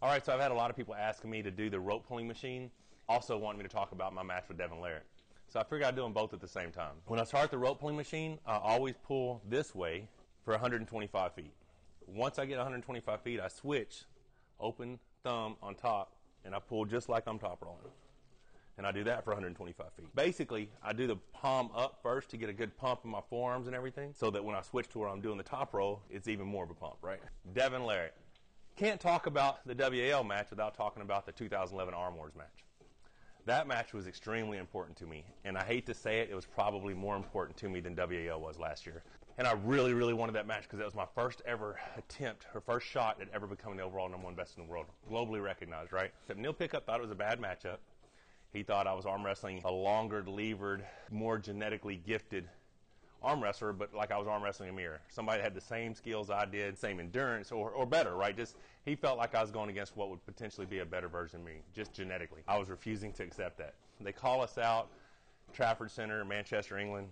All right, so I've had a lot of people asking me to do the rope pulling machine, also wanting me to talk about my match with Devon Larratt. So I figured I'd do them both at the same time. When I start the rope pulling machine, I always pull this way for 125 feet. Once I get 125 feet, I switch, open thumb on top, and I pull just like I'm top rolling. And I do that for 125 feet. Basically, I do the palm up first to get a good pump in my forearms and everything, so that when I switch to where I'm doing the top roll, it's even more of a pump, right? Devon Larratt. Can't talk about the WAL match without talking about the 2011 ArmWars match. That match was extremely important to me, and I hate to say it, it was probably more important to me than WAL was last year. And I really, really wanted that match because that was my first ever attempt, or first shot at ever becoming the overall #1 best in the world. Globally recognized, right? Except Neil Pickup thought it was a bad matchup. He thought I was arm wrestling a longer, levered, more genetically gifted arm wrestler, but like I was arm wrestling a mirror. Somebody that had the same skills I did, same endurance, or better, right? Just, he felt like I was going against what would potentially be a better version of me, just genetically. I was refusing to accept that. They call us out, Trafford Center, Manchester, England.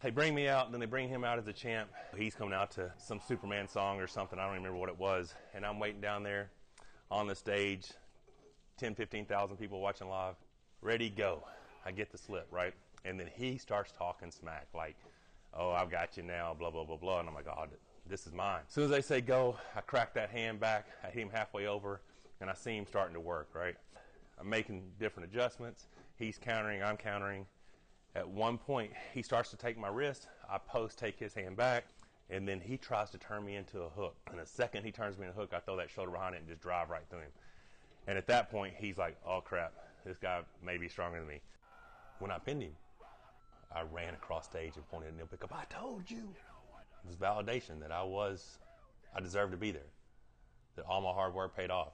They bring me out, and then they bring him out as a champ. He's coming out to some Superman song or something, I don't even remember what it was, and I'm waiting down there on the stage, 10, 15,000 people watching live, ready, go. I get the slip, right? And then he starts talking smack, like, oh, I've got you now, blah, blah, blah, blah. And I'm like, oh, this is mine. As soon as they say go, I crack that hand back, I hit him halfway over, and I see him starting to work, right? I'm making different adjustments. He's countering, I'm countering. At one point, he starts to take my wrist. I take his hand back, and then he tries to turn me into a hook. And the second he turns me into a hook, I throw that shoulder behind it and just drive right through him. And at that point, he's like, oh, crap, this guy may be stronger than me. When I pinned him, I ran across stage and pointed at Neil Pickup. I told you. It was validation that I deserved to be there. That all my hard work paid off.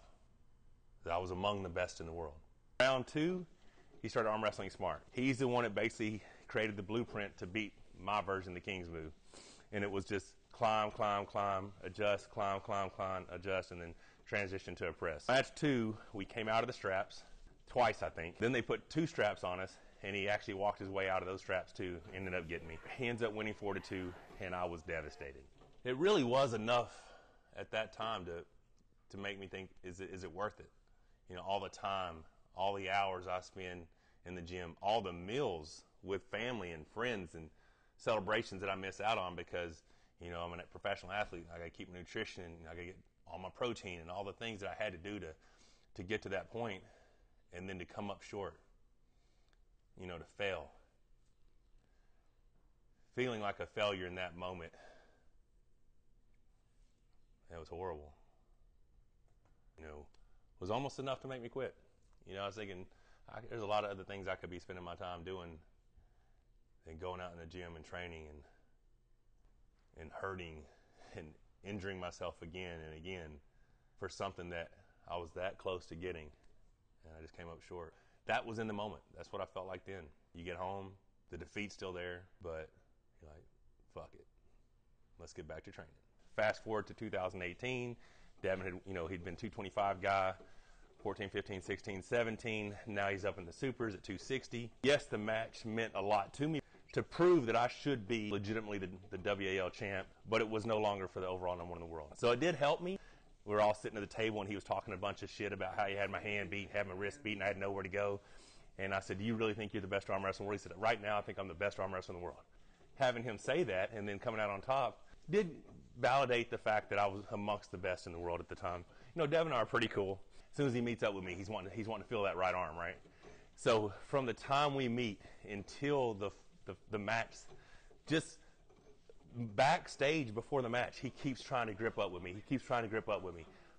That I was among the best in the world. Round 2, he started arm wrestling smart. He's the one that basically created the blueprint to beat my version of the King's move. And it was just climb, climb, climb, adjust, climb, climb, climb, adjust, and then transition to a press. Match 2, we came out of the straps twice, I think. Then they put 2 straps on us, and he actually walked his way out of those straps too, ended up getting me. He ends up winning 4-2, and I was devastated. It really was enough at that time to make me think, is it worth it? You know, all the time, all the hours I spend in the gym, all the meals with family and friends and celebrations that I miss out on because, you know, I'm a professional athlete. I got to keep my nutrition, I got to get all my protein and all the things that I had to do to get to that point, and then to come up short. You know, to fail. Feeling like a failure in that moment. It was horrible. You know, it was almost enough to make me quit. You know, I was thinking, there's a lot of other things I could be spending my time doing than going out in the gym and training and hurting and injuring myself again and again for something that I was that close to getting. And I just came up short. That was in the moment. That's what I felt like then. You get home, the defeat's still there, but you're like, fuck it. Let's get back to training. Fast forward to 2018. Devon had, you know, he'd been 225 guy, 14, 15, 16, 17. Now he's up in the supers at 260. Yes, the match meant a lot to me to prove that I should be legitimately the WAL champ, but it was no longer for the overall #1 in the world. So it did help me. We were all sitting at the table, and he was talking a bunch of shit about how he had my hand beat, had my wrist beat, and I had nowhere to go. And I said, do you really think you're the best arm wrestler in the world? He said, right now, I think I'm the best arm wrestler in the world. Having him say that and then coming out on top did validate the fact that I was amongst the best in the world at the time. You know, Devon and I are pretty cool. As soon as he meets up with me, he's wanting to feel that right arm, right? So from the time we meet until the match, just backstage before the match, he keeps trying to grip up with me.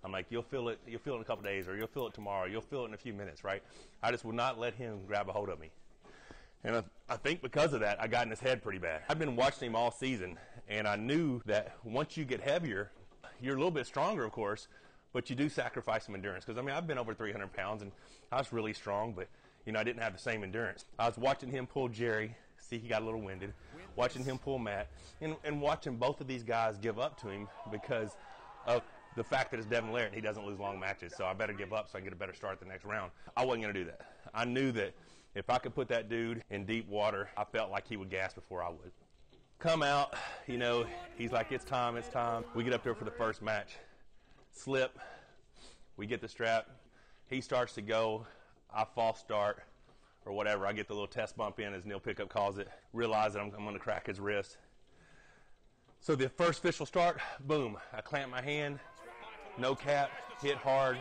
I'm like, you'll feel it in a couple days, or you'll feel it tomorrow, you'll feel it in a few minutes, right? I just would not let him grab a hold of me. And I think because of that, I got in his head pretty bad. I've been watching him all season, and I knew that once you get heavier, you're a little bit stronger, of course, but you do sacrifice some endurance. Because, I mean, I've been over 300 pounds, and I was really strong, but, you know, I didn't have the same endurance. I was watching him pull Jerry. See, he got a little winded. Watching him pull Matt, and watching both of these guys give up to him because of the fact that it's Devon Larratt and he doesn't lose long matches, so I better give up so I can get a better start the next round. I wasn't going to do that. I knew that if I could put that dude in deep water, I felt like he would gas before I would. Come out, you know, he's like, it's time. We get up there for the first match. Slip, We get the strap. He starts to go. I false start or whatever. I get the little test bump in, as Neil Pickup calls it. Realize that I'm going to crack his wrist. So the first official start, boom. I clamp my hand, no cap, hit hard,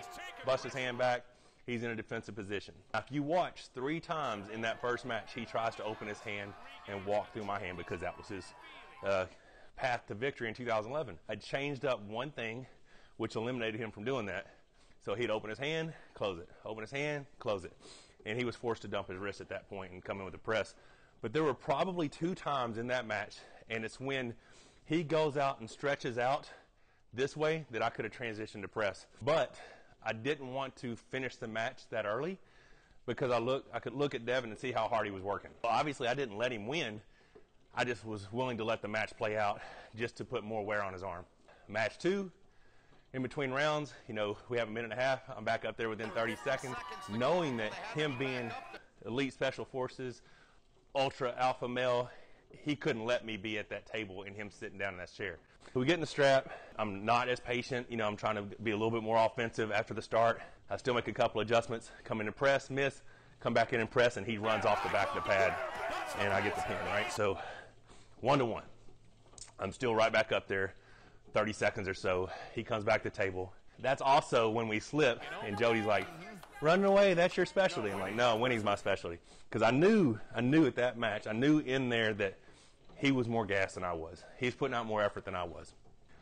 bust his hand back. He's in a defensive position. Now, if you watch 3 times in that first match, he tries to open his hand and walk through my hand because that was his path to victory in 2011. I changed up one thing, which eliminated him from doing that. So he'd open his hand, close it, open his hand, close it. And he was forced to dump his wrist at that point and come in with a press. But there were probably 2 times in that match, and it's when he goes out and stretches out this way that I could have transitioned to press. But I didn't want to finish the match that early because I could look at Devon and see how hard he was working. Well, obviously, I didn't let him win. I just was willing to let the match play out just to put more wear on his arm. Match 2, in between rounds, you know, we have a minute and a half. I'm back up there within 30 seconds, knowing that him being elite special forces, ultra alpha male, he couldn't let me be at that table and him sitting down in that chair. So we get in the strap. I'm not as patient. You know, I'm trying to be a little bit more offensive after the start. I still make a couple adjustments. Come in and press, miss, come back in and press, and he runs off the back of the pad, and I get the pin, right? So 1-1. I'm still right back up there, 30 seconds or so. He comes back to the table. That's also when we slip, and Jody's like, running away, that's your specialty. I'm like, no, winning's my specialty. Because I knew at that match, I knew in there that he was more gas than I was. He's putting out more effort than I was.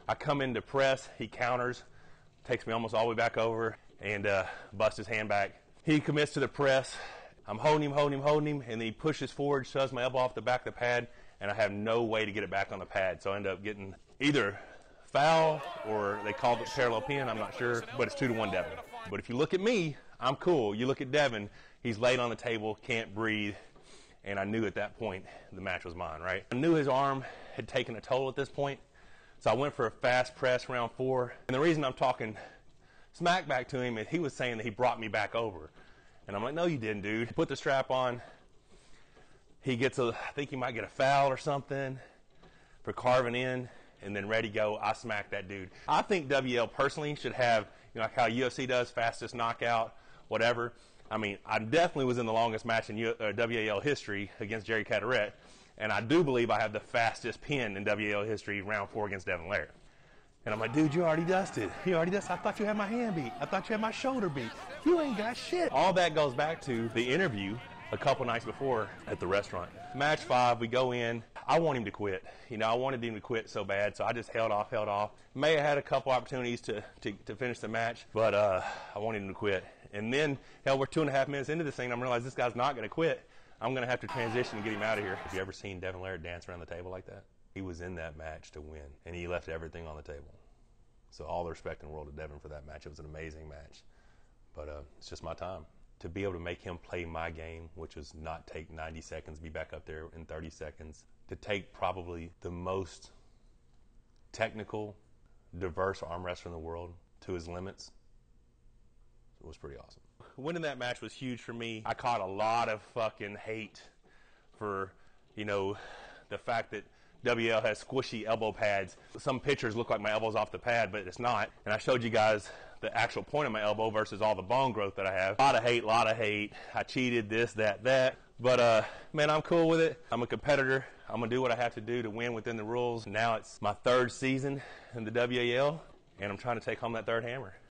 I come in to press, he counters, takes me almost all the way back over, and busts his hand back. He commits to the press. I'm holding him, and then he pushes forward, shoves my elbow off the back of the pad, and I have no way to get it back on the pad. So I end up getting either foul or they called it parallel pin, I'm not sure, but it's 2-1 Devon. But if you look at me, I'm cool. You look at Devon, he's laid on the table, can't breathe, and I knew at that point the match was mine, right? I knew his arm had taken a toll at this point, so I went for a fast press round 4. And the reason I'm talking smack back to him is he was saying that he brought me back over. And I'm like, no, you didn't, dude. Put the strap on. He gets I think he might get a foul or something for carving in, and then ready to go. I smack that dude. I think WL personally should have, you know, like how UFC does, fastest knockout, whatever. I mean, I definitely was in the longest match in WAL history against Jerry Carteret, and I do believe I have the fastest pin in WAL history, round 4 against Devon Larratt. And I'm like, dude, you already dusted. You already dusted. I thought you had my hand beat. I thought you had my shoulder beat. You ain't got shit. All that goes back to the interview a couple nights before at the restaurant. Match 5, we go in. I want him to quit. You know, I wanted him to quit so bad, so I just held off. May have had a couple opportunities to finish the match, but I wanted him to quit. And then, hell, we're 2.5 minutes into this thing, and I'm realizing this guy's not going to quit. I'm going to have to transition and get him out of here. Have you ever seen Devon Larratt dance around the table like that? He was in that match to win, and he left everything on the table. So all the respect in the world to Devon for that match. It was an amazing match. But it's just my time. To be able to make him play my game, which was not take 90 seconds, be back up there in 30 seconds, to take probably the most technical, diverse arm wrestler in the world to his limits, it was pretty awesome. Winning that match was huge for me. I caught a lot of fucking hate for, you know, the fact that WL has squishy elbow pads. Some pictures look like my elbow's off the pad, but it's not. And I showed you guys the actual point of my elbow versus all the bone growth that I have. A lot of hate. I cheated, this, that. But, man, I'm cool with it. I'm a competitor. I'm going to do what I have to do to win within the rules. Now it's my 3rd season in the WAL, and I'm trying to take home that 3rd hammer.